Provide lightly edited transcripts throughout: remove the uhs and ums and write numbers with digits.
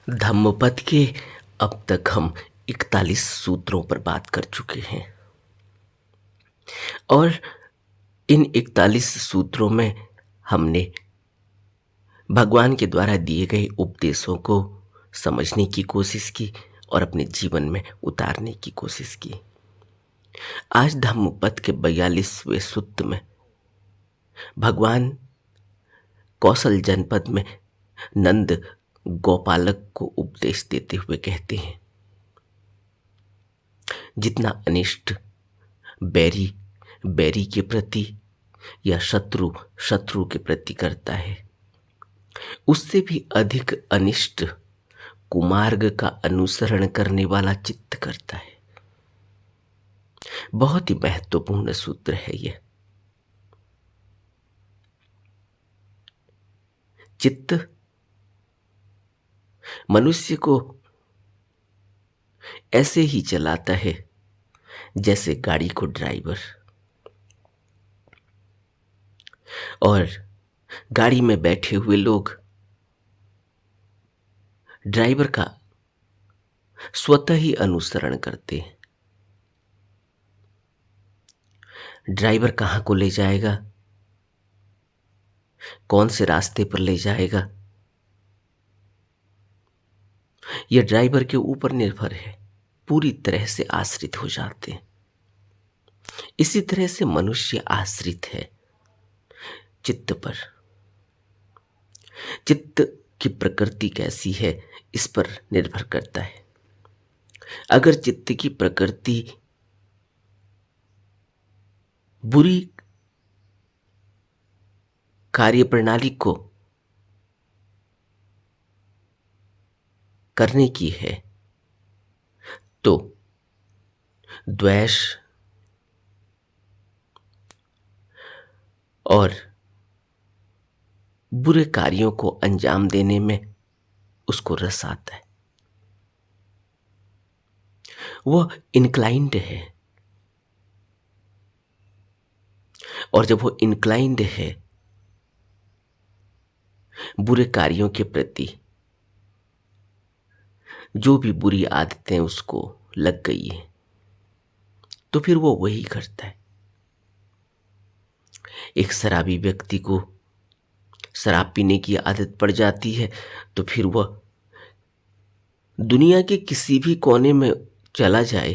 धम्मपद के अब तक हम 41 सूत्रों पर बात कर चुके हैं और इन 41 सूत्रों में हमने भगवान के द्वारा दिए गए उपदेशों को समझने की कोशिश की और अपने जीवन में उतारने की कोशिश की। आज धम्मपद के 42वें सूत्र में भगवान कौशल जनपद में नंद गोपालक को उपदेश देते हुए कहते हैं, जितना अनिष्ट बैरी बैरी के प्रति या शत्रु शत्रु के प्रति करता है, उससे भी अधिक अनिष्ट कुमार्ग का अनुसरण करने वाला चित्त करता है। बहुत ही महत्वपूर्ण सूत्र है यह। चित्त मनुष्य को ऐसे ही चलाता है जैसे गाड़ी को ड्राइवर, और गाड़ी में बैठे हुए लोग ड्राइवर का स्वतः ही अनुसरण करते हैं। ड्राइवर कहाँ को ले जाएगा, कौन से रास्ते पर ले जाएगा, यह ड्राइवर के ऊपर निर्भर है, पूरी तरह से आश्रित हो जाते हैं। इसी तरह से मनुष्य आश्रित है चित्त पर। चित्त की प्रकृति कैसी है इस पर निर्भर करता है। अगर चित्त की प्रकृति बुरी कार्यप्रणाली को करने की है तो द्वेष और बुरे कार्यों को अंजाम देने में उसको रस आता है। वह इनक्लाइंड है, और जब वो इनक्लाइंड है बुरे कार्यों के प्रति, जो भी बुरी आदतें उसको लग गई है, तो फिर वो वही करता है। एक शराबी व्यक्ति को शराब पीने की आदत पड़ जाती है तो फिर वह दुनिया के किसी भी कोने में चला जाए,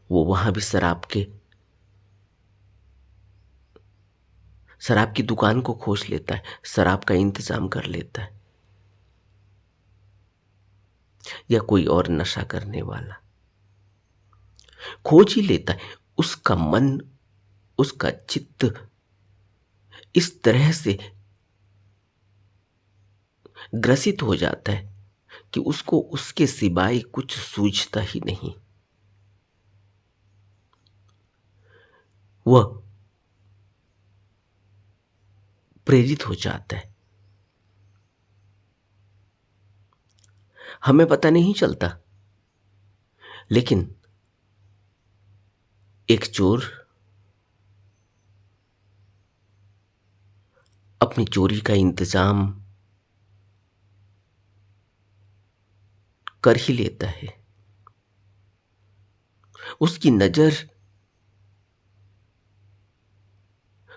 वो वहां भी शराब की दुकान को खोज लेता है, शराब का इंतजाम कर लेता है, या कोई और नशा करने वाला खोज ही लेता है। उसका मन, उसका चित्त इस तरह से ग्रसित हो जाता है कि उसको उसके सिवाय कुछ सूझता ही नहीं। वह प्रेरित हो जाता है। हमें पता नहीं चलता, लेकिन एक चोर अपनी चोरी का इंतजाम कर ही लेता है। उसकी नजर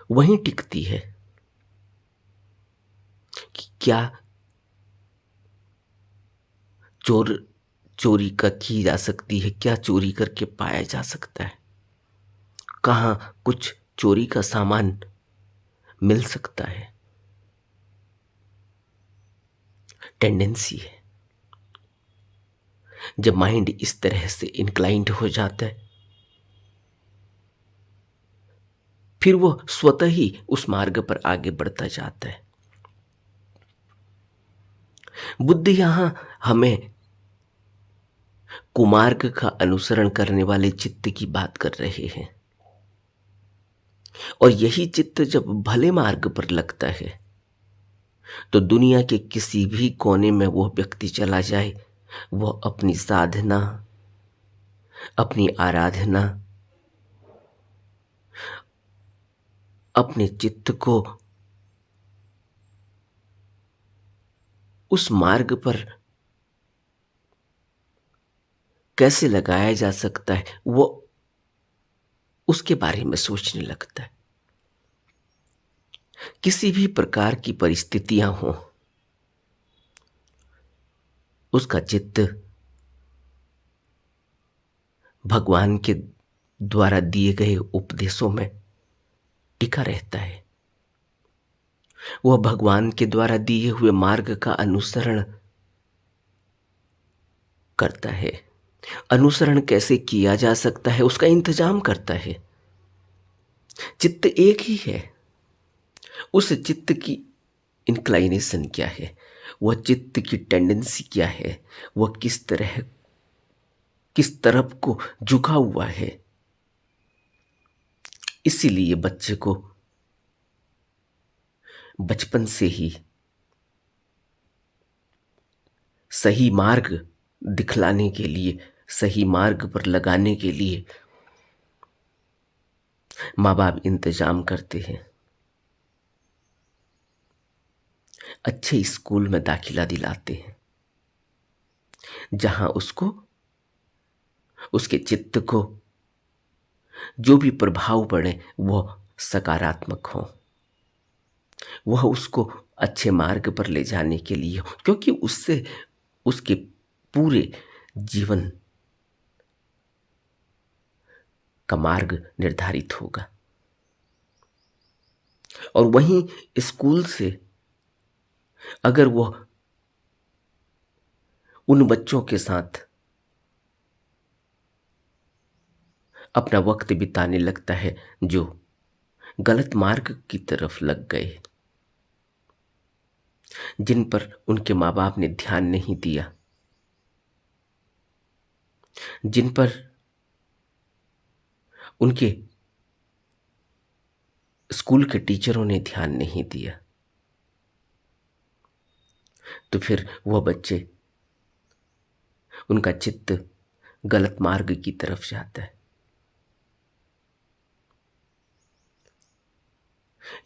वहीं टिकती है कि क्या चोरी का की जा सकती है, क्या चोरी करके पाया जा सकता है, कहाँ कुछ चोरी का सामान मिल सकता है। टेंडेंसी है। जब माइंड इस तरह से इंक्लाइंड हो जाता है, फिर वो स्वतः ही उस मार्ग पर आगे बढ़ता जाता है। बुद्ध यहां हमें कुमार्ग का अनुसरण करने वाले चित्त की बात कर रहे हैं, और यही चित्त जब भले मार्ग पर लगता है तो दुनिया के किसी भी कोने में वो व्यक्ति चला जाए, वह अपनी साधना, अपनी आराधना, अपने चित्त को उस मार्ग पर कैसे लगाया जा सकता है, वो उसके बारे में सोचने लगता है। किसी भी प्रकार की परिस्थितियां हों, उसका चित्त भगवान के द्वारा दिए गए उपदेशों में टिका रहता है। वह भगवान के द्वारा दिए हुए मार्ग का अनुसरण करता है। अनुसरण कैसे किया जा सकता है, उसका इंतजाम करता है। चित्त एक ही है। उस चित्त की इंक्लाइनेशन क्या है, वह चित्त की टेंडेंसी क्या है, वह किस तरफ को झुका हुआ है। इसीलिए बच्चे को बचपन से ही सही मार्ग दिखलाने के लिए, सही मार्ग पर लगाने के लिए माँ बाप इंतजाम करते हैं। अच्छे स्कूल में दाखिला दिलाते हैं, जहां उसको, उसके चित्त को जो भी प्रभाव पड़े वह सकारात्मक हो, वह उसको अच्छे मार्ग पर ले जाने के लिए हो, क्योंकि उससे उसके पूरे जीवन का मार्ग निर्धारित होगा। और वहीं स्कूल से अगर वह उन बच्चों के साथ अपना वक्त बिताने लगता है जो गलत मार्ग की तरफ लग गए, जिन पर उनके माँ बाप ने ध्यान नहीं दिया, जिन पर उनके स्कूल के टीचरों ने ध्यान नहीं दिया, तो फिर वह बच्चे, उनका चित्त गलत मार्ग की तरफ जाता है।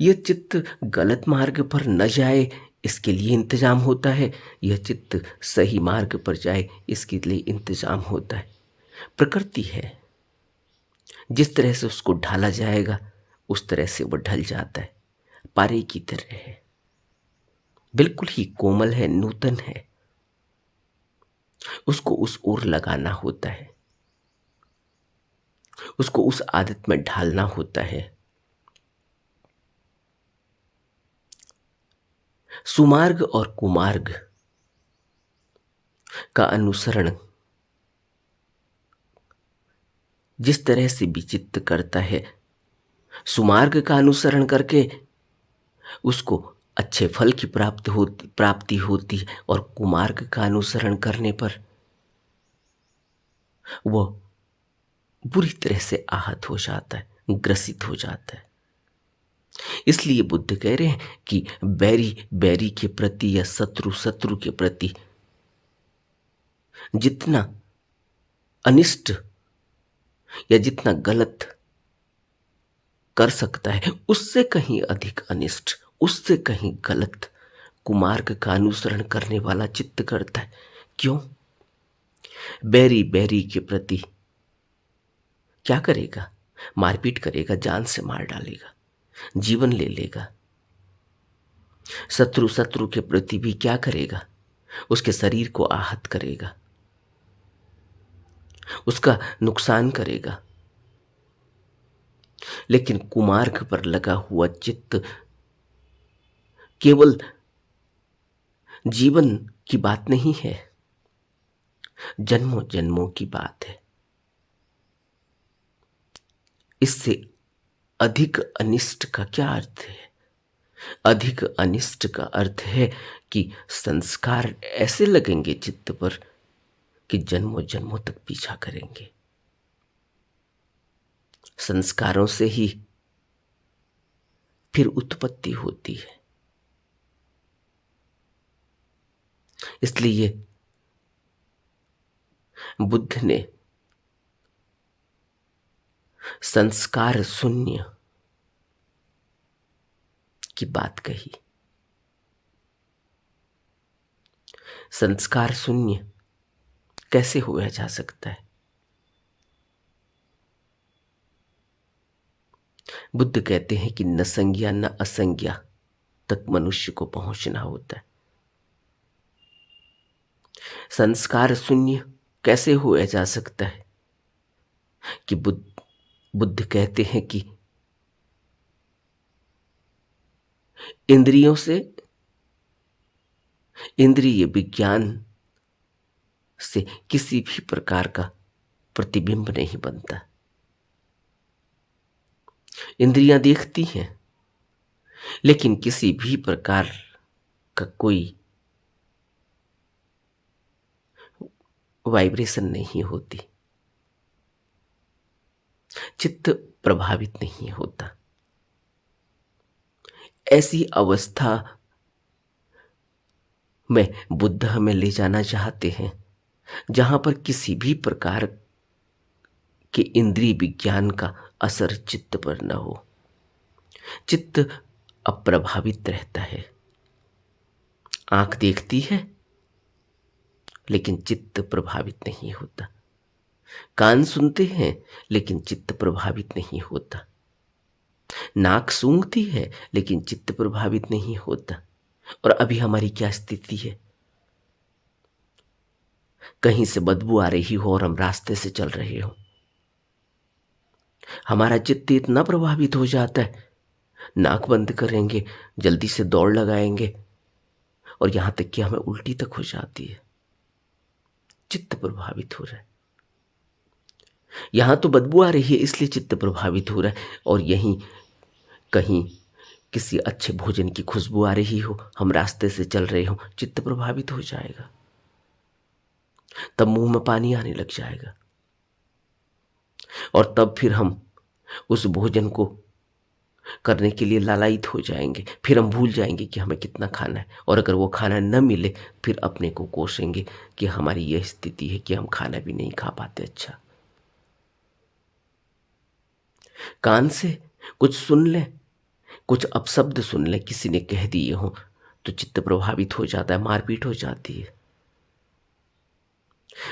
यह चित्त गलत मार्ग पर न जाए, इसके लिए इंतजाम होता है। यह चित्त सही मार्ग पर जाए, इसके लिए इंतजाम होता है। प्रकृति है, जिस तरह से उसको ढाला जाएगा उस तरह से वह ढल जाता है। पारे की तरह है, बिल्कुल ही कोमल है, नूतन है, उसको उस ओर लगाना होता है, उसको उस आदत में ढालना होता है। सुमार्ग और कुमार्ग का अनुसरण जिस तरह से विचित्र करता है, सुमार्ग का अनुसरण करके उसको अच्छे फल की प्राप्ति होती है, और कुमार्ग का अनुसरण करने पर वह बुरी तरह से आहत हो जाता है, ग्रसित हो जाता है। इसलिए बुद्ध कह रहे हैं कि बैरी बैरी के प्रति या शत्रु शत्रु के प्रति जितना अनिष्ट या जितना गलत कर सकता है, उससे कहीं अधिक अनिष्ट, उससे कहीं गलत कुमार्ग का अनुसरण करने वाला चित्त करता है। क्यों? बैरी बैरी के प्रति क्या करेगा? मारपीट करेगा, जान से मार डालेगा, जीवन ले लेगा। शत्रु शत्रु के प्रति भी क्या करेगा? उसके शरीर को आहत करेगा, उसका नुकसान करेगा। लेकिन कुमार्ग पर लगा हुआ चित्त केवल जीवन की बात नहीं है, जन्मों जन्मों की बात है। इससे अधिक अनिष्ट का क्या अर्थ है? अधिक अनिष्ट का अर्थ है कि संस्कार ऐसे लगेंगे चित्त पर कि जन्मों जन्मों तक पीछा करेंगे। संस्कारों से ही फिर उत्पत्ति होती है। इसलिए बुद्ध ने संस्कार शून्य की बात कही। संस्कार शून्य कैसे हुआ जा सकता है? बुद्ध कहते हैं कि न संज्ञा न असंज्ञा तक मनुष्य को पहुंचना होता है। संस्कार शून्य कैसे हुआ जा सकता है? कि बुद्ध कहते हैं कि इंद्रियों से, इंद्रिय विज्ञान से किसी भी प्रकार का प्रतिबिंब नहीं बनता। इंद्रियां देखती हैं लेकिन किसी भी प्रकार का कोई वाइब्रेशन नहीं होती, चित्त प्रभावित नहीं होता। ऐसी अवस्था में बुद्ध हमें ले जाना चाहते हैं जहां पर किसी भी प्रकार के इंद्रिय विज्ञान का असर चित्त पर न हो। चित्त अप्रभावित रहता है। आंख देखती है लेकिन चित्त प्रभावित नहीं होता। कान सुनते हैं लेकिन चित्त प्रभावित नहीं होता। नाक सूंघती है लेकिन चित्त प्रभावित नहीं होता। और अभी हमारी क्या स्थिति है? कहीं से बदबू आ रही हो और हम रास्ते से चल रहे हो, हमारा चित्त इतना प्रभावित हो जाता है, नाक बंद करेंगे, जल्दी से दौड़ लगाएंगे और यहां तक कि हमें उल्टी तक हो जाती है। चित्त प्रभावित हो रहा है। यहां तो बदबू आ रही है इसलिए चित्त प्रभावित हो रहा है, और यहीं कहीं किसी अच्छे भोजन की खुशबू आ रही हो, हम रास्ते से चल रहे हो, चित्त प्रभावित हो जाएगा। तब मुंह में पानी आने लग जाएगा और तब फिर हम उस भोजन को करने के लिए लालायित हो जाएंगे। फिर हम भूल जाएंगे कि हमें कितना खाना है, और अगर वो खाना न मिले फिर अपने को कोसेंगे कि हमारी यह स्थिति है कि हम खाना भी नहीं खा पाते। अच्छा, कान से कुछ सुन ले, कुछ अपशब्द सुन ले, किसी ने कह दिए हो तो चित्त प्रभावित हो जाता है, मारपीट हो जाती है।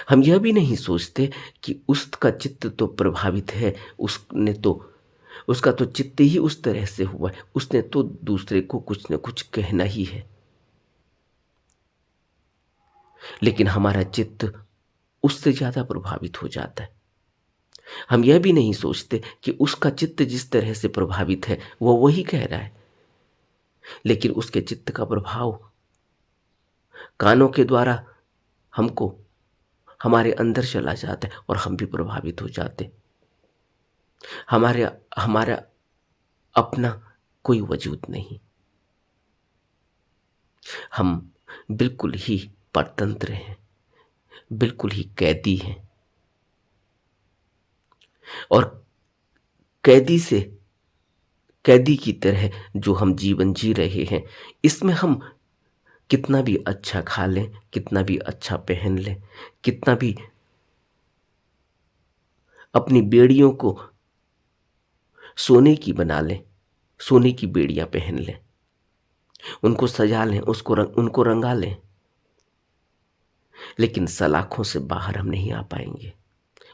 हम यह भी नहीं सोचते कि उसका चित्त तो प्रभावित है, उसका तो चित्त ही उस तरह से हुआ है, उसने तो दूसरे को कुछ न कुछ कहना ही है। लेकिन हमारा चित्त उससे ज्यादा प्रभावित हो जाता है। हम यह भी नहीं सोचते कि उसका चित्त जिस तरह से प्रभावित है वो वही कह रहा है, लेकिन उसके चित्त का प्रभाव कानों के द्वारा हमको हमारे अंदर चला जाता है और हम भी प्रभावित हो जाते। हमारा अपना कोई वजूद नहीं। हम बिल्कुल ही परतंत्र हैं, बिल्कुल ही कैदी हैं। और कैदी की तरह जो हम जीवन जी रहे हैं, इसमें हम कितना भी अच्छा खा लें, कितना भी अच्छा पहन लें, कितना भी अपनी बेड़ियों को सोने की बना लें, सोने की बेड़ियां पहन लें, उनको सजा लें, उनको रंगा लें, लेकिन सलाखों से बाहर हम नहीं आ पाएंगे।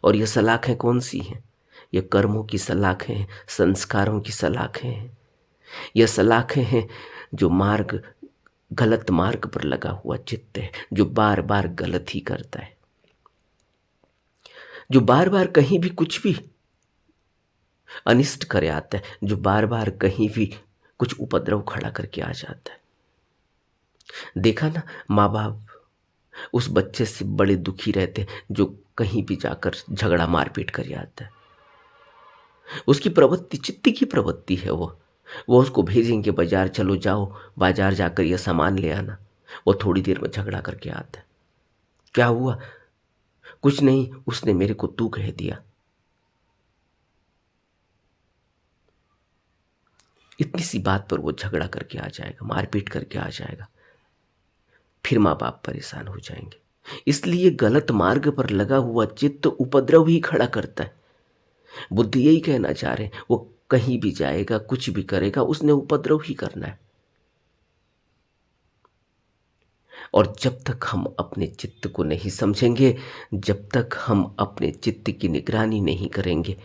और ये सलाखें कौन सी हैं? ये कर्मों की सलाखें हैं, संस्कारों की सलाखें हैं। ये सलाखें हैं जो गलत मार्ग पर लगा हुआ चित्त है, जो बार बार गलत ही करता है, जो बार बार कहीं भी कुछ भी अनिष्ट करे आता है, जो बार बार कहीं भी कुछ उपद्रव खड़ा करके आ जाता है। देखा ना, माँ बाप उस बच्चे से बड़े दुखी रहते हैं जो कहीं भी जाकर झगड़ा मारपीट कर आता है। उसकी प्रवृत्ति, चित्त की प्रवृत्ति है वो उसको भेजेंगे बाजार, चलो जाओ बाजार जाकर यह सामान ले आना। वो थोड़ी देर में झगड़ा करके आता है। क्या हुआ? कुछ नहीं, उसने मेरे को तू कह दिया। इतनी सी बात पर वो झगड़ा करके आ जाएगा, मारपीट करके आ जाएगा। फिर माँ बाप परेशान हो जाएंगे। इसलिए गलत मार्ग पर लगा हुआ चित्त उपद्रव ही खड़ा करता है। बुद्ध यही कहना चाह रहे हैं, वो कहीं भी जाएगा, कुछ भी करेगा, उसने उपद्रव ही करना है। और जब तक हम अपने चित्त को नहीं समझेंगे, जब तक हम अपने चित्त की निगरानी नहीं करेंगे,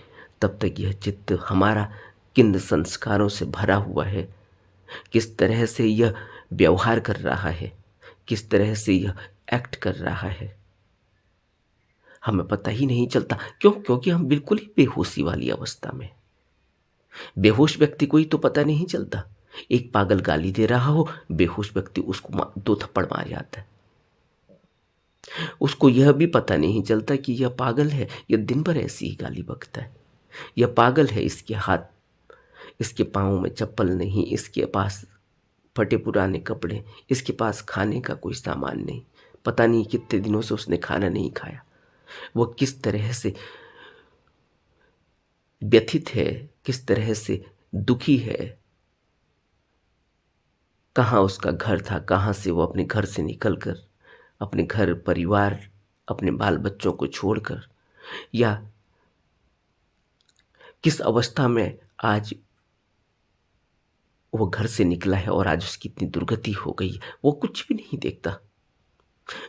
तब तक यह चित्त हमारा किन संस्कारों से भरा हुआ है, किस तरह से यह व्यवहार कर रहा है, किस तरह से यह एक्ट कर रहा है, हमें पता ही नहीं चलता। क्यों? क्योंकि हम बिल्कुल ही बेहोशी वाली अवस्था में। बेहोश व्यक्ति को ही तो पता नहीं चलता। एक पागल गाली दे रहा हो, बेहोश व्यक्ति उसको दो थप्पड़ मार जाता है। उसको यह भी पता नहीं चलता कि यह पागल है, यह दिन भर ऐसी ही गाली बकता है। यह पागल है, इसके हाथ, इसके पाँव में चप्पल नहीं, इसके पास फटे पुराने कपड़े, इसके पास खाने का कोई सामान नहीं, पता नहीं कितने दिनों से उसने खाना नहीं खाया। वह किस तरह से व्यथित है, किस तरह से दुखी है। कहाँ उसका घर था, कहाँ से वो अपने घर से निकलकर, अपने घर परिवार, अपने बाल बच्चों को छोड़कर, या किस अवस्था में आज वो घर से निकला है और आज उसकी इतनी दुर्गति हो गई है, वो कुछ भी नहीं देखता।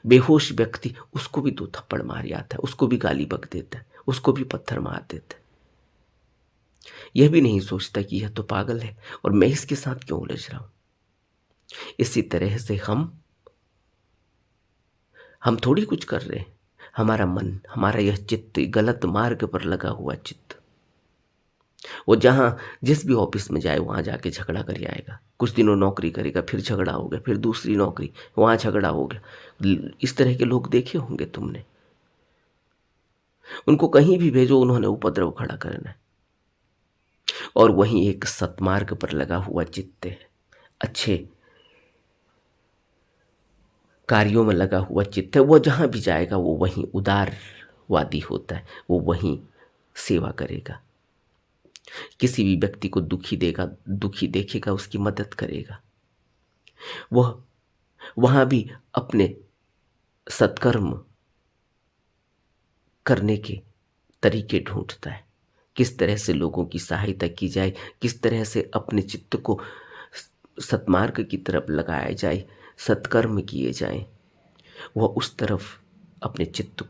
बेहोश व्यक्ति, उसको भी दो थप्पड़ मार जाता है, उसको भी गाली बक देता है, उसको भी पत्थर मार देता है। यह भी नहीं सोचता कि यह तो पागल है और मैं इसके साथ क्यों उलझ रहा हूं। इसी तरह से हम थोड़ी कुछ कर रहे हैं। हमारा मन, हमारा यह चित्त गलत मार्ग पर लगा हुआ चित्त, वो जहां जिस भी ऑफिस में जाए वहां जाके झगड़ा कर आएगा। कुछ दिनों नौकरी करेगा, फिर झगड़ा हो गया, फिर दूसरी नौकरी, वहां झगड़ा हो गया। इस तरह के लोग देखे होंगे तुमने। उनको कहीं भी भेजो, उन्होंने उपद्रव खड़ा करना है। और वहीं एक सतमार्ग पर लगा हुआ चित्त है, अच्छे कार्यों में लगा हुआ चित्त है, वो जहां भी जाएगा वो वहीं उदारवादी होता है, वो वहीं सेवा करेगा। किसी भी व्यक्ति को दुखी देखेगा, उसकी मदद करेगा। वह वहां भी अपने सत्कर्म करने के तरीके ढूंढता है। किस तरह से लोगों की सहायता की जाए, किस तरह से अपने चित्त को सत्मार्ग की तरफ लगाया जाए, सत्कर्म किए जाएं, वह उस तरफ अपने चित्त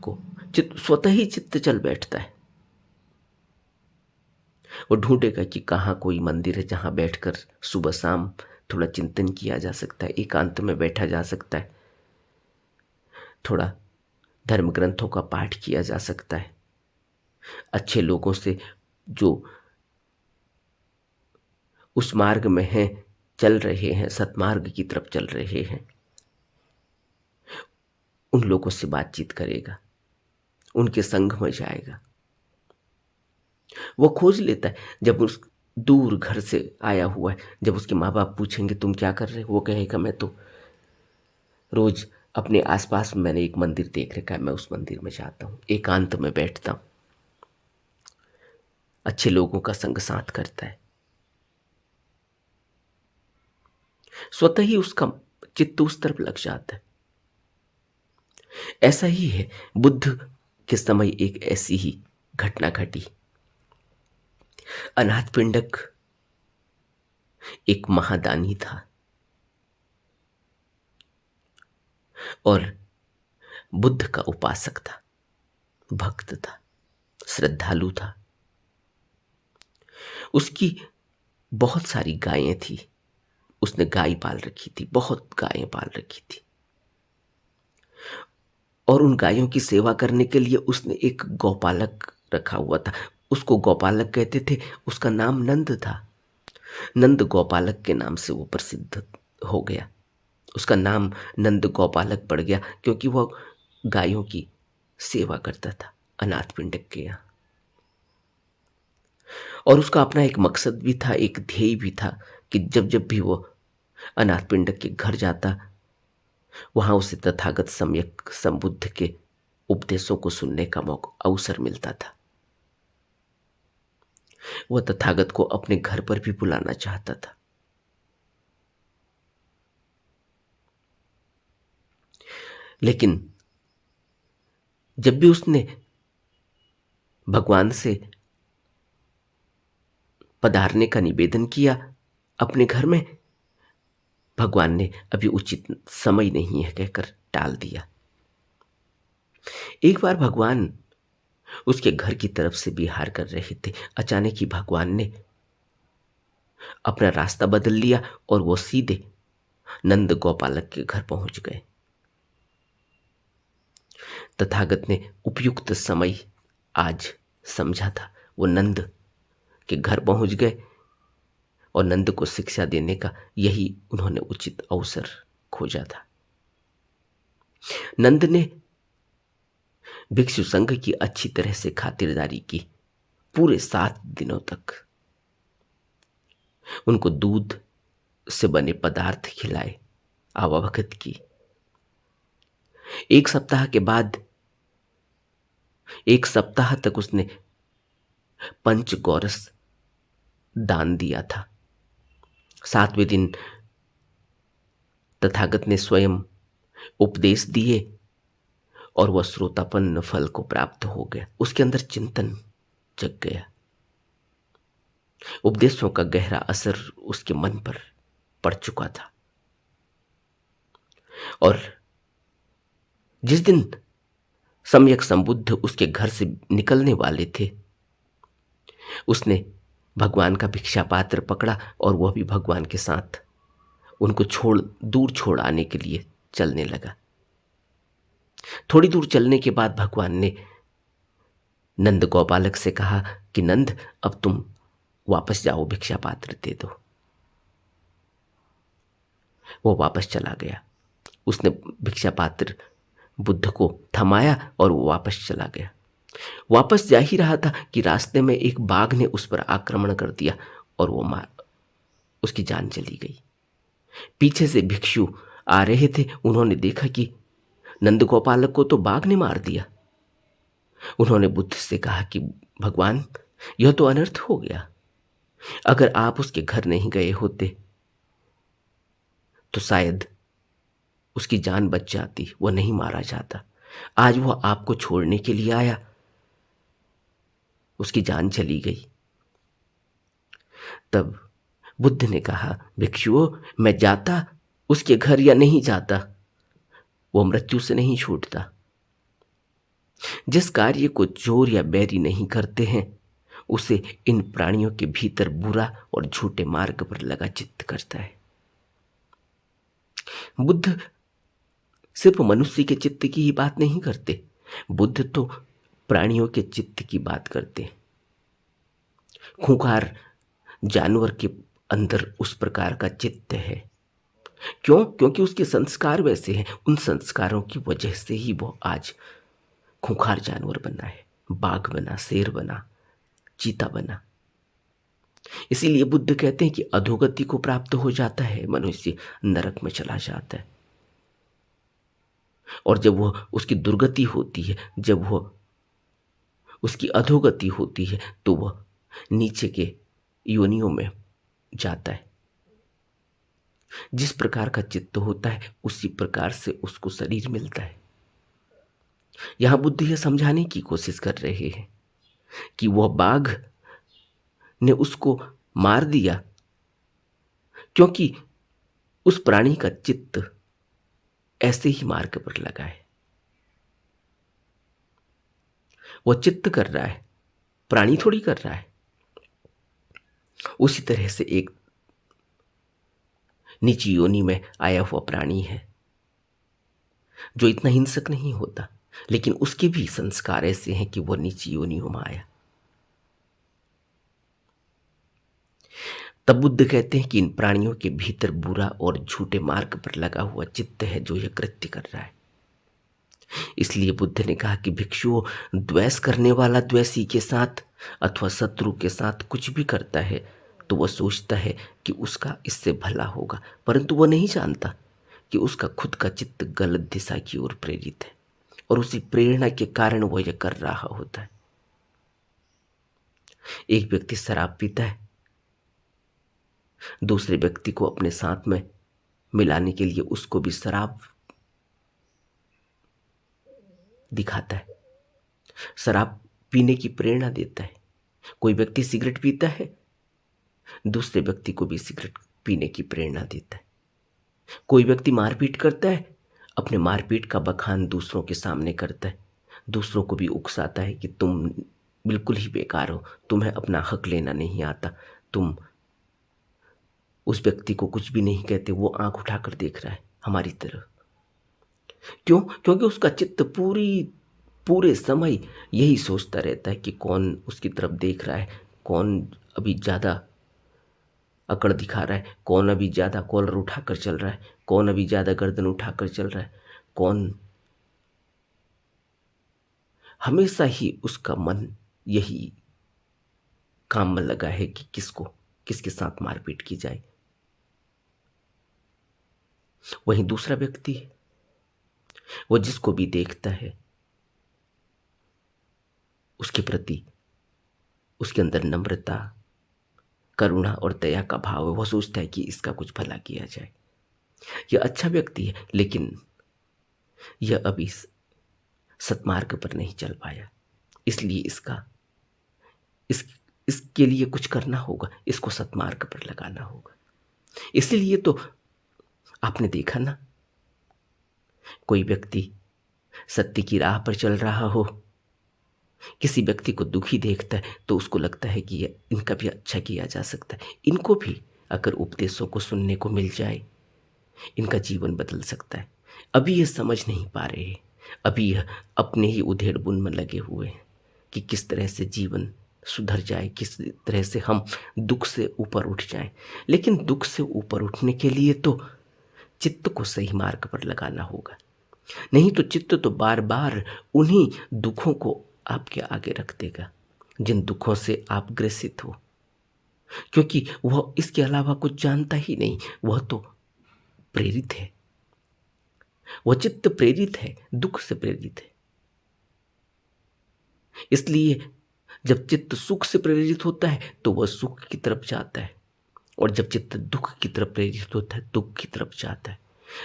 स्वतः ही चित्त चल बैठता है। वो ढूंढेगा कि कहाँ कोई मंदिर है जहाँ बैठकर सुबह शाम थोड़ा चिंतन किया जा सकता है, एकांत में बैठा जा सकता है, थोड़ा धर्म ग्रंथों का पाठ किया जा सकता है, अच्छे लोगों से जो उस मार्ग में हैं, चल रहे हैं, सतमार्ग की तरफ चल रहे हैं, उन लोगों से बातचीत करेगा, उनके संग में जाएगा। वो खोज लेता है। जब उस दूर घर से आया हुआ है, जब उसके माँ बाप पूछेंगे तुम क्या कर रहे हो, वो कहेगा मैं तो रोज अपने आसपास में मैंने एक मंदिर देख रखा है, मैं उस मंदिर में जाता हूँ, एकांत में बैठता हूँ, अच्छे लोगों का संग साथ करता है। स्वतः ही उसका चित्त उस तरफ लग जाता है। ऐसा ही है, बुद्ध के समय एक ऐसी ही घटना घटी। अनाथ पिंडक एक महादानी था और बुद्ध का उपासक था, भक्त था, श्रद्धालु था। उसकी बहुत सारी गायें थी, उसने गाय पाल रखी थी, बहुत गायें पाल रखी थी। और उन गायों की सेवा करने के लिए उसने एक गौपालक रखा हुआ था। उसको गौपालक कहते थे, उसका नाम नंद था। नंद गौपालक के नाम से वो प्रसिद्ध हो गया। उसका नाम नंद गौपालक पड़ गया क्योंकि वह गायों की सेवा करता था अनाथ पिंडक के यहाँ। और उसका अपना एक मकसद भी था, एक ध्येय भी था कि जब जब भी वो अनाथ पिंडक के घर जाता, वहां उसे तथागत सम्यक संबुद्ध के उपदेशों को सुनने का मौका अवसर मिलता था। वह तथागत को अपने घर पर भी बुलाना चाहता था। लेकिन जब भी उसने भगवान से पधारने का निवेदन किया अपने घर में, भगवान ने अभी उचित समय नहीं है कहकर टाल दिया। एक बार भगवान उसके घर की तरफ से विहार कर रहे थे। अचानक ही भगवान ने अपना रास्ता बदल लिया और वो सीधे नंद गोपालक के घर पहुंच गए। तथागत ने उपयुक्त समय आज समझा था। वो नंद के घर पहुंच गए और नंद को शिक्षा देने का यही उन्होंने उचित अवसर खोजा था। नंद ने भिक्षु संघ की अच्छी तरह से खातिरदारी की। पूरे 7 दिनों तक उनको दूध से बने पदार्थ खिलाए, आवभगत की। 1 सप्ताह तक उसने पंचगोरस दान दिया था। 7वें दिन तथागत ने स्वयं उपदेश दिए और वह श्रोतापन्न फल को प्राप्त हो गया। उसके अंदर चिंतन जग गया। उपदेशों का गहरा असर उसके मन पर पड़ चुका था। और जिस दिन सम्यक संबुद्ध उसके घर से निकलने वाले थे, उसने भगवान का भिक्षा पात्र पकड़ा और वह भी भगवान के साथ उनको दूर छोड़ आने के लिए चलने लगा। थोड़ी दूर चलने के बाद भगवान ने नंद गोपालक से कहा कि नंद, अब तुम वापस जाओ, भिक्षा पात्र दे दो। वो वापस चला गया। उसने भिक्षा पात्र बुद्ध को थमाया और वो वापस चला गया। वापस जा ही रहा था कि रास्ते में एक बाघ ने उस पर आक्रमण कर दिया और उसकी जान चली गई। पीछे से भिक्षु आ रहे थे। उन्होंने देखा कि नंद गोपालक को तो बाघ ने मार दिया। उन्होंने बुद्ध से कहा कि भगवान, यह तो अनर्थ हो गया। अगर आप उसके घर नहीं गए होते तो शायद उसकी जान बच जाती, वह नहीं मारा जाता। आज वह आपको छोड़ने के लिए आया, उसकी जान चली गई। तब बुद्ध ने कहा, भिक्षुओं, मैं जाता उसके घर या नहीं जाता, वो मृत्यु से नहीं छूटता। जिस कार्य को चोर या बैरी नहीं करते हैं, उसे इन प्राणियों के भीतर बुरा और झूठे मार्ग पर लगा चित्त करता है। बुद्ध सिर्फ मनुष्य के चित्त की ही बात नहीं करते, बुद्ध तो प्राणियों के चित्त की बात करते हैं। खूंखार जानवर के अंदर उस प्रकार का चित्त है। क्यों? क्योंकि उसके संस्कार वैसे हैं। उन संस्कारों की वजह से ही वो आज खूंखार जानवर बना है, बाघ बना, शेर बना, चीता बना। इसीलिए बुद्ध कहते हैं कि अधोगति को प्राप्त हो जाता है मनुष्य, नरक में चला जाता है। और जब वह उसकी दुर्गति होती है, जब वह उसकी अधोगति होती है, तो वह नीचे के योनियों में जाता है। जिस प्रकार का चित्त होता है उसी प्रकार से उसको शरीर मिलता है। यहां बुद्ध यह समझाने की कोशिश कर रहे हैं कि वह बाघ ने उसको मार दिया क्योंकि उस प्राणी का चित्त ऐसे ही मार्ग पर लगा है। वह चित्त कर रहा है, प्राणी थोड़ी कर रहा है। उसी तरह से एक नीची योनि में आया हुआ प्राणी है जो इतना हिंसक नहीं होता, लेकिन उसके भी संस्कार ऐसे हैं कि वह नीची योनियों में आया। तब बुद्ध कहते हैं कि इन प्राणियों के भीतर बुरा और झूठे मार्ग पर लगा हुआ चित्त है जो यह कृत्य कर रहा है। इसलिए बुद्ध ने कहा कि भिक्षुओं, द्वेष करने वाला द्वेषी के साथ अथवा शत्रु के साथ कुछ भी करता है तो वह सोचता है कि उसका इससे भला होगा, परंतु वह नहीं जानता कि उसका खुद का चित्त गलत दिशा की ओर प्रेरित है और उसी प्रेरणा के कारण वह यह कर रहा होता है। एक व्यक्ति शराब पीता है, दूसरे व्यक्ति को अपने साथ में मिलाने के लिए उसको भी शराब दिखाता है, शराब पीने की प्रेरणा देता है। कोई व्यक्ति सिगरेट पीता है, दूसरे व्यक्ति को भी सिगरेट पीने की प्रेरणा देता है। कोई व्यक्ति मारपीट करता है, अपने मारपीट का बखान दूसरों के सामने करता है, दूसरों को भी उकसाता है कि तुम बिल्कुल ही बेकार हो, तुम्हें अपना हक लेना नहीं आता, तुम उस व्यक्ति को कुछ भी नहीं कहते। वो आंख उठाकर देख रहा है हमारी तरफ। क्यों? क्योंकि उसका चित्त पूरे समय यही सोचता रहता है कि कौन उसकी तरफ देख रहा है, कौन अभी ज़्यादा अकड़ दिखा रहा है, कौन अभी ज़्यादा कॉलर उठाकर चल रहा है, कौन अभी ज़्यादा गर्दन उठाकर चल रहा है, कौन। हमेशा ही उसका मन यही काम में लगा है कि किसके साथ मारपीट की जाए। वहीं दूसरा व्यक्ति है, वो जिसको भी देखता है उसके प्रति उसके अंदर नम्रता, करुणा और दया का भाव है। वो सोचता है कि इसका कुछ भला किया जाए। यह अच्छा व्यक्ति है, लेकिन यह अभी सत्मार्ग पर नहीं चल पाया, इसलिए इस इसके लिए कुछ करना होगा, इसको सत्मार्ग पर लगाना होगा। इसलिए तो आपने देखा ना, कोई व्यक्ति सत्य की राह पर चल रहा हो, किसी व्यक्ति को दुखी देखता है तो उसको लगता है कि इनका भी अच्छा किया जा सकता है, इनको भी अगर उपदेशों को सुनने को मिल जाए, इनका जीवन बदल सकता है। अभी ये समझ नहीं पा रहे हैं, अभी यह अपने ही उधेड़ बुन में लगे हुए हैं कि किस तरह से जीवन सुधर जाए, किस तरह से हम दुख से ऊपर उठ जाएं। लेकिन दुख से ऊपर उठने के लिए तो चित्त को सही मार्ग पर लगाना होगा, नहीं तो चित्त तो बार बार उन्हीं दुखों को आपके आगे रख देगा जिन दुखों से आप ग्रसित हो, क्योंकि वह इसके अलावा कुछ जानता ही नहीं। वह तो प्रेरित है, वह चित्त प्रेरित है, दुख से प्रेरित है। इसलिए जब चित्त सुख से प्रेरित होता है तो वह सुख की तरफ जाता है, और जब चित्त दुख की तरफ प्रेरित होता है दुख की तरफ जाता है।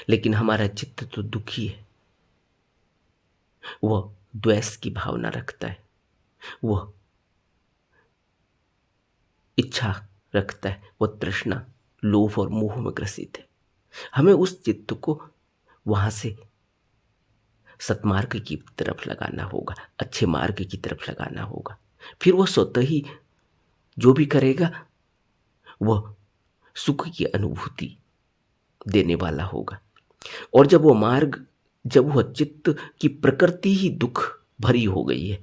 लेकिन हमारा चित्त तो दुखी है, वह द्वेष की भावना रखता है, वह इच्छा रखता है, वह तृष्णा, लोभ और मोह में ग्रसित है। हमें उस चित्त को वहां से सत्मार्ग की तरफ लगाना होगा, अच्छे मार्ग की तरफ लगाना होगा। फिर वह स्वतः ही जो भी करेगा वह सुख की अनुभूति देने वाला होगा। और जब वह चित्त की प्रकृति ही दुख भरी हो गई है,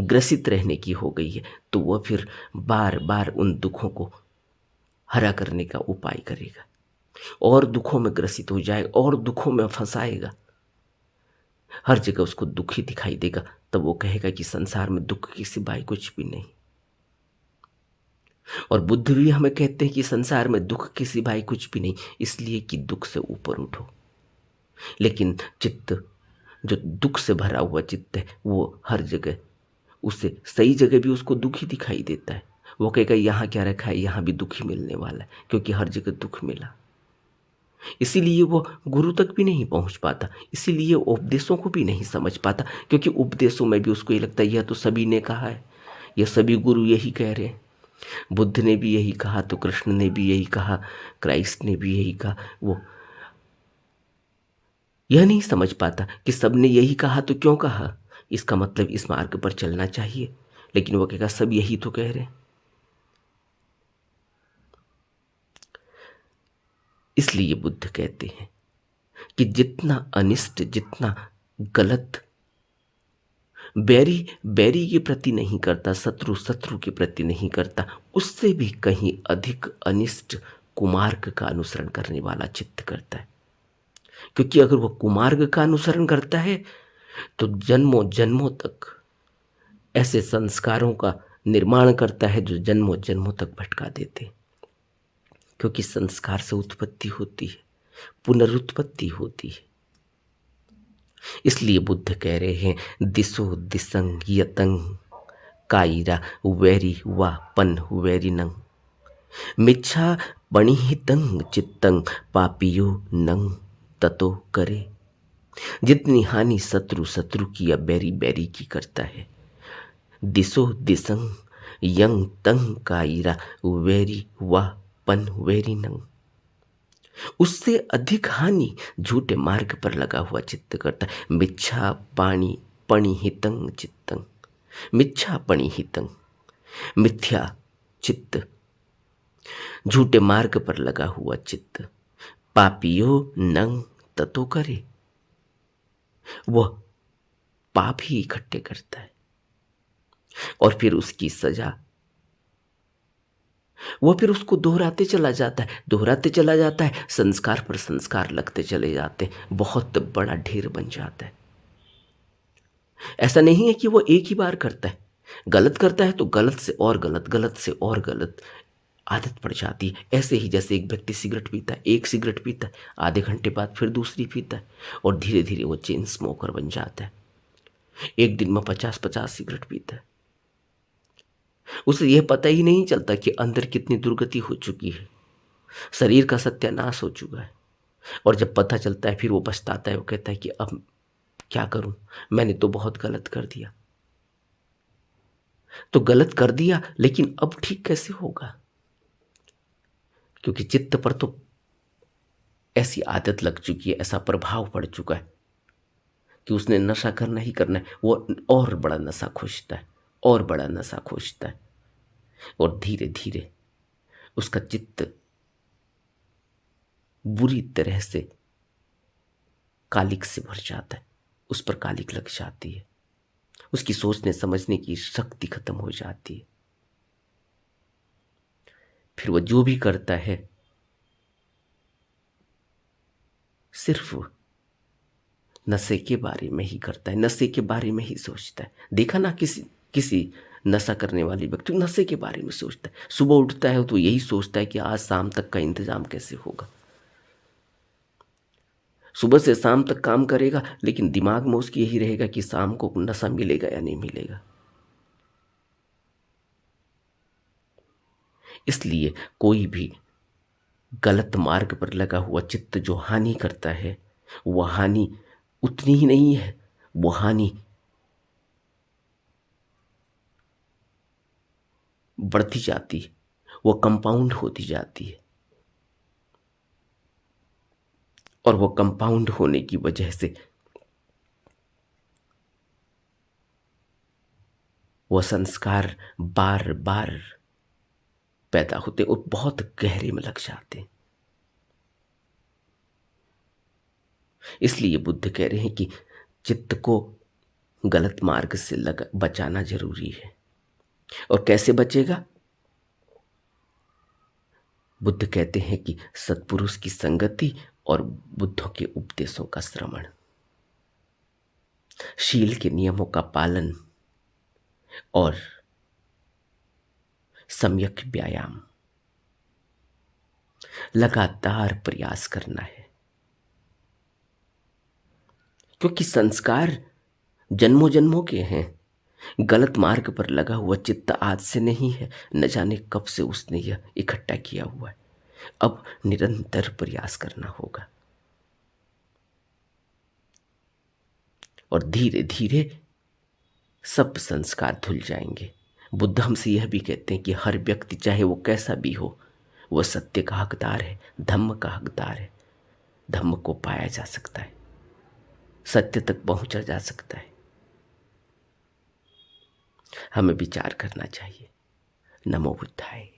ग्रसित रहने की हो गई है, तो वह फिर बार बार उन दुखों को हरा करने का उपाय करेगा, और दुखों में ग्रसित हो जाएगा और दुखों में फंसाएगा। हर जगह उसको दुख ही दिखाई देगा, तब वो कहेगा कि संसार में दुख के सिवाय कुछ भी नहीं। और बुद्ध भी हमें कहते हैं कि संसार में दुख के सिवाय कुछ भी नहीं, इसलिए कि दुख से ऊपर उठो। लेकिन चित्त, जो दुख से भरा हुआ चित्त है, वो हर जगह उसे सही जगह भी उसको दुख ही दिखाई देता है। वो कहेगा यहाँ क्या रखा है, यहाँ भी दुख ही मिलने वाला है, क्योंकि हर जगह दुख मिला। इसीलिए वो गुरु तक भी नहीं पहुंच पाता, इसीलिए उपदेशों को भी नहीं समझ पाता, क्योंकि उपदेशों में भी उसको ये लगता है यह तो सभी ने कहा है, यह सभी गुरु यही कह रहे हैं। बुद्ध ने भी यही कहा तो कृष्ण ने भी यही कहा, क्राइस्ट ने भी यही कहा। वो यह नहीं समझ पाता कि सबने यही कहा तो क्यों कहा, इसका मतलब इस मार्ग पर चलना चाहिए। लेकिन वो कहेगा सब यही तो कह रहे हैं। इसलिए बुद्ध कहते हैं कि जितना अनिष्ट, जितना गलत बैरी बैरी के प्रति नहीं करता, शत्रु शत्रु के प्रति नहीं करता, उससे भी कहीं अधिक अनिष्ट कुमार्ग का अनुसरण करने वाला चित्त करता है। क्योंकि अगर वह कुमार्ग का अनुसरण करता है तो जन्मों जन्मों तक ऐसे संस्कारों का निर्माण करता है जो जन्मों जन्मों तक भटका देते हैं। क्योंकि संस्कार से उत्पत्ति होती है, पुनरुत्पत्ति होती है। इसलिए बुद्ध कह रहे हैं दिशो दिसंग यतंग कायरा वैरी वा पन वैरिनंग मिच्छा पणिहितंग चित्तंग पापियो नंग ततो करे। जितनी हानि शत्रु शत्रु की या बैरी बैरी की करता है, दिशो दिसंग यंग तंग कायरा वैरी वा पन वैरिनंग, उससे अधिक हानि झूठे मार्ग पर लगा हुआ चित्त करता है। मिच्छा पाणी पणिहितं चित्तं, मिच्छा पणिहितं, मिथ्या चित्त, झूठे मार्ग पर लगा हुआ चित्त, पापियो नंग ततो करे, वह पाप ही इकट्ठे करता है और फिर उसकी सजा, वह फिर उसको दोहराते चला जाता है, दोहराते चला जाता है, संस्कार पर संस्कार लगते चले जाते हैं, बहुत बड़ा ढेर बन जाता है। ऐसा नहीं है कि वो एक ही बार करता है, गलत करता है तो गलत से और गलत, गलत से और गलत आदत पड़ जाती है। ऐसे ही जैसे एक व्यक्ति सिगरेट पीता है, एक सिगरेट पीता है, आधे घंटे बाद फिर दूसरी पीता है और धीरे धीरे वो चेन स्मोकर बन जाता है। एक दिन में 50-50 सिगरेट पीता है, उसे यह पता ही नहीं चलता कि अंदर कितनी दुर्गति हो चुकी है, शरीर का सत्यानाश हो चुका है। और जब पता चलता है फिर वो पछताता है, वो कहता है कि अब क्या करूं, मैंने तो बहुत गलत कर दिया। तो गलत कर दिया लेकिन अब ठीक कैसे होगा? क्योंकि चित्त पर तो ऐसी आदत लग चुकी है, ऐसा प्रभाव पड़ चुका है कि उसने नशा करना ही करना है। वो और बड़ा नशा खोजता है, और बड़ा नशा खोजता है और धीरे धीरे उसका चित्त बुरी तरह से कालिक से भर जाता है, उस पर कालिक लग जाती है, उसकी सोचने समझने की शक्ति खत्म हो जाती है। फिर वो जो भी करता है सिर्फ नशे के बारे में ही करता है, नशे के बारे में ही सोचता है। देखा ना किसी किसी नशा करने वाली व्यक्ति नशे के बारे में सोचता है, सुबह उठता है तो यही सोचता है कि आज शाम तक का इंतजाम कैसे होगा। सुबह से शाम तक काम करेगा लेकिन दिमाग में उसकी यही रहेगा कि शाम को नशा मिलेगा या नहीं मिलेगा। इसलिए कोई भी गलत मार्ग पर लगा हुआ चित्त जो हानि करता है, वह हानि उतनी ही नहीं है, वो हानि बढ़ती जाती है, वो कंपाउंड होती जाती है और वो कंपाउंड होने की वजह से वो संस्कार बार बार पैदा होते और बहुत गहरे में लग जाते हैं। इसलिए बुद्ध कह रहे हैं कि चित्त को गलत मार्ग से बचाना जरूरी है। और कैसे बचेगा? बुद्ध कहते हैं कि सत्पुरुष की संगति और बुद्धों के उपदेशों का श्रवण, शील के नियमों का पालन और सम्यक व्यायाम, लगातार प्रयास करना है। क्योंकि संस्कार जन्मों जन्मों के हैं। गलत मार्ग पर लगा हुआ चित्त आज से नहीं है, न जाने कब से उसने यह इकट्ठा किया हुआ है। अब निरंतर प्रयास करना होगा और धीरे धीरे सब संस्कार धुल जाएंगे। बुद्ध हमसे यह भी कहते हैं कि हर व्यक्ति चाहे वो कैसा भी हो, वह सत्य का हकदार है, धम्म का हकदार है। धम्म को पाया जा सकता है, सत्य तक पहुंचा जा सकता है। हमें विचार करना चाहिए। नमो बुद्धाय।